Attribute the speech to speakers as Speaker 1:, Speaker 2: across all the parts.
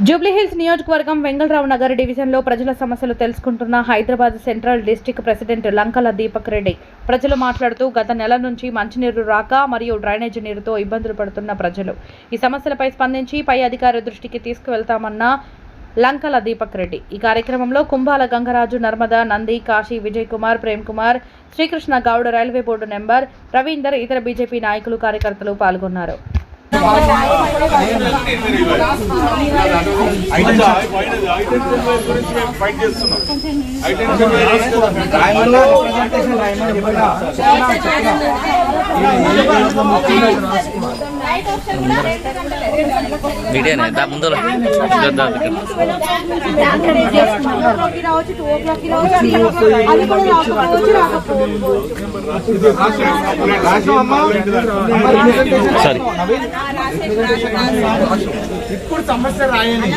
Speaker 1: జూబ్లీహిల్స్ నియోజకవర్గం వెంగళరావు నగర్ డివిజన్లో ప్రజల సమస్యలు తెలుసుకుంటున్న హైదరాబాద్ సెంట్రల్ డిస్ట్రిక్ట్ ప్రెసిడెంట్ లంకల దీపక్ రెడ్డి ప్రజలు మాట్లాడుతూ గత నెల నుంచి మంచినీరు రాక మరియు డ్రైనేజీ నీరుతో ఇబ్బందులు పడుతున్న ప్రజలు ఈ సమస్యలపై స్పందించి పై అధికారి దృష్టికి తీసుకువెళ్తామన్న లంకల దీపక్ రెడ్డి ఈ కార్యక్రమంలో Kumbhala Gangaraju, Narmada, Nandi, Kashi, Vijay Kumar, Prem Kumar, Srikrishna Goud, railway board number Ravinder, ఇతర బీజేపీ నాయకులు, కార్యకర్తలు పాల్గొన్నారు.
Speaker 2: ఇప్పుడు సమస్య రాయని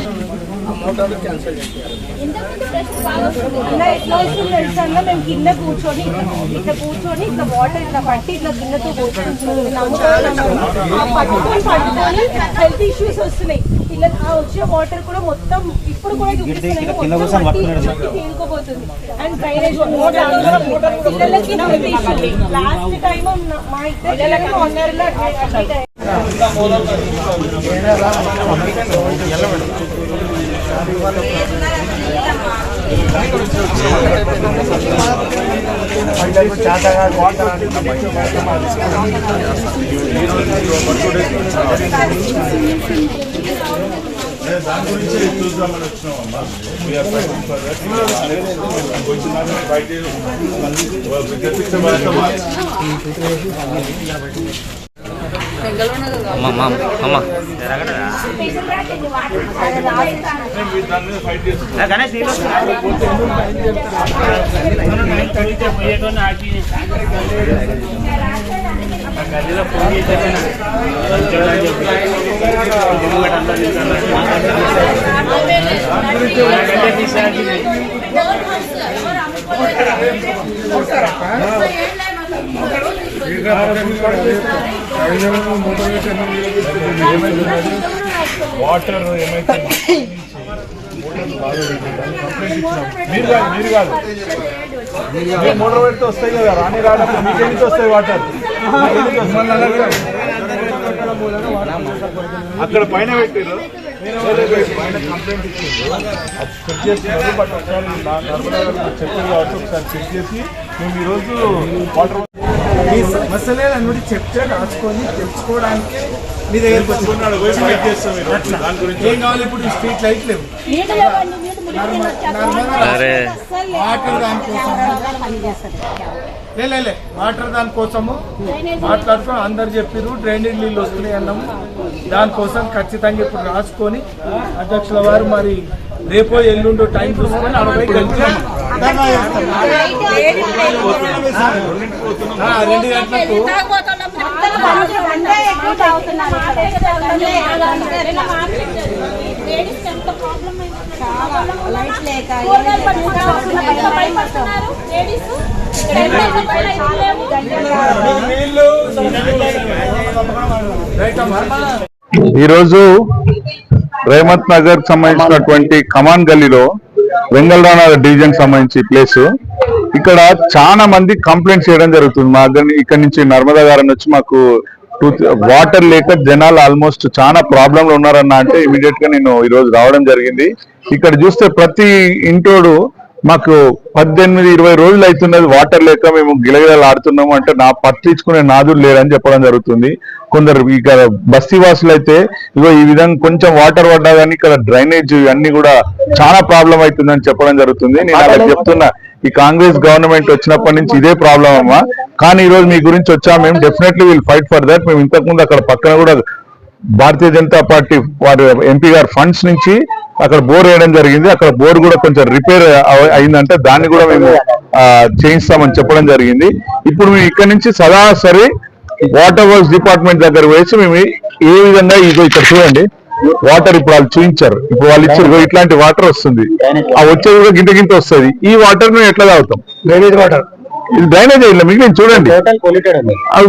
Speaker 2: మేము కింద కూర్చొని ఇట్లా వాటర్ ఇట్లా పట్టి ఇట్లా గిన్నెతో పట్టుకొని హెల్త్ ఇష్యూస్ వస్తున్నాయి. పిల్లలు వచ్చిన వాటర్ కూడా మొత్తం ఇప్పుడు కూడా తేలుకోబోతుంది. అండ్ డ్రైనేజ్ పిల్లలకి లాస్ట్ టైం మా పిల్లలకి 1 year లో
Speaker 3: దాని గురించి చూద్దామని వచ్చినామమ్మా. గదిలో ఫోన్ చేసేది వాటర్ ఏమైతే మీరు కాదు మోటార్ పెడితే వస్తాయి కదా, రాని రావడం మీకే నుంచి వస్తాయి వాటర్. అక్కడ పైన పెట్టారు, పైన కంప్లైంట్ ఇచ్చారు, అది చెక్ చేస్తున్నారు. బట్ ఒకసారి నర్మదా చెప్పారు కాబట్టి ఒకసారి చెక్ చేసి మేము ఈరోజు వాటర్
Speaker 2: ఈ సమస్యలే అన్నది చెప్తే రాసుకొని తెలుసుకోవడానికి మీ దగ్గరకు ఏం కావాలి. ఇప్పుడు స్ట్రీట్ లైట్ లేవు, వాటర్ దానికోసము మాట్లాడుకుని అందరు చెప్పారు. డ్రైనేజ్ నీళ్ళు వస్తున్నాయి అన్నాము. దానికోసం ఖచ్చితంగా ఇప్పుడు రాసుకొని అధ్యక్షుల వారు మరి రేపో ఎల్లుండో టైం చూసుకొని 2 గంటలకు
Speaker 3: ఈరోజు రేమత్ నగర్ సంబంధించినటువంటి కమాన్ గల్లీలో వెంగళరావు నగర్ డివిజన్ సంబంధించి ప్లేస్, ఇక్కడ చాలా మంది కంప్లైంట్స్ చేయడం జరుగుతుంది. మా ఇక్కడ నుంచి నర్మదా గారని వచ్చి మాకు వాటర్ లేక జనాలు ఆల్మోస్ట్ చాలా ప్రాబ్లంలు ఉన్నారన్న అంటే ఇమీడియట్ గా నేను ఈరోజు రావడం జరిగింది. ఇక్కడ చూస్తే ప్రతి ఇంటోడు మాకు 18-20 రోజులు అవుతున్నది వాటర్ లేక మేము గిలగిలలు ఆడుతున్నాము అంటే నా పట్టించుకునే నాదుడు లేరని చెప్పడం జరుగుతుంది. కొందరు ఇక్కడ బస్తీ వాసులు అయితే ఇగో ఈ విధంగా కొంచెం వాటర్ పడ్డా కానీ ఇక్కడ డ్రైనేజ్ అన్ని కూడా చాలా ప్రాబ్లం అవుతుందని చెప్పడం జరుగుతుంది. నేను అలా చెప్తున్నా, ఈ కాంగ్రెస్ గవర్నమెంట్ వచ్చినప్పటి నుంచి ఇదే ప్రాబ్లం అమ్మా. కానీ ఈ రోజు మీ గురించి వచ్చా, మేము definitely will fight for that. మేము ఇంతకుముందు అక్కడ పక్కన కూడా భారతీయ జనతా పార్టీ వారి ఎంపీ గారి ఫండ్స్ నుంచి అక్కడ బోర్ వేయడం జరిగింది. అక్కడ బోర్ కూడా కొంచెం రిపేర్ అయిందంటే దాన్ని కూడా మేము చేయిస్తామని చెప్పడం జరిగింది. ఇప్పుడు మేము ఇక్కడ నుంచి సరాసరి వాటర్ వర్క్స్ డిపార్ట్మెంట్ దగ్గర వేసి మేము ఏ విధంగా ఇదో ఇక్కడ చూడండి వాటర్ ఇప్పుడు వాళ్ళు చూపించారు. ఇప్పుడు వాళ్ళు ఇచ్చారు ఇట్లాంటి వాటర్ వస్తుంది, ఆ వచ్చేది కూడా గింట గింట వస్తుంది. ఈ వాటర్ మేము ఎట్లా తాగుతాం? డ్రైనేజ్ వాటర్, ఇది డ్రైనేజ్ ఇట్లా మిగిలిన చూడండి.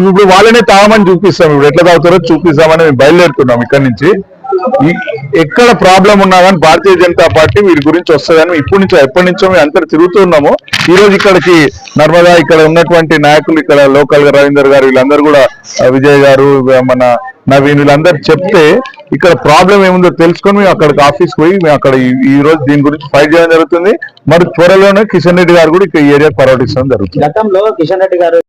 Speaker 3: ఇప్పుడు వాళ్ళనే తాగమని చూపిస్తాం, ఇప్పుడు ఎట్లా తాగుతారో చూపిస్తామని మేము బయలుదేరుతున్నాం ఇక్కడ నుంచి. ఎక్కడ ప్రాబ్లం ఉన్నా కానీ భారతీయ జనతా పార్టీ వీరి గురించి వస్తుందని ఎప్పటి నుంచో మేము అంతా తిరుగుతున్నాము. ఈ రోజు ఇక్కడికి నర్మదా ఇక్కడ ఉన్నటువంటి నాయకులు ఇక్కడ లోకల్ గా రవీందర్ గారు వీళ్ళందరూ కూడా విజయ్ గారు మన నవీన్ వీళ్ళందరూ చెప్తే ఇక్కడ ప్రాబ్లం ఏముందో తెలుసుకొని మేము అక్కడికి ఆఫీస్కి పోయి మేము అక్కడ ఈ రోజు దీని గురించి ఫైట్ చేయడం జరుగుతుంది. మరి త్వరలోనే కిషన్ రెడ్డి గారు కూడా ఇక్కడ ఈ ఏరియా పర్యటించడం జరుగుతుంది.
Speaker 4: గతంలో కిషన్ రెడ్డి గారు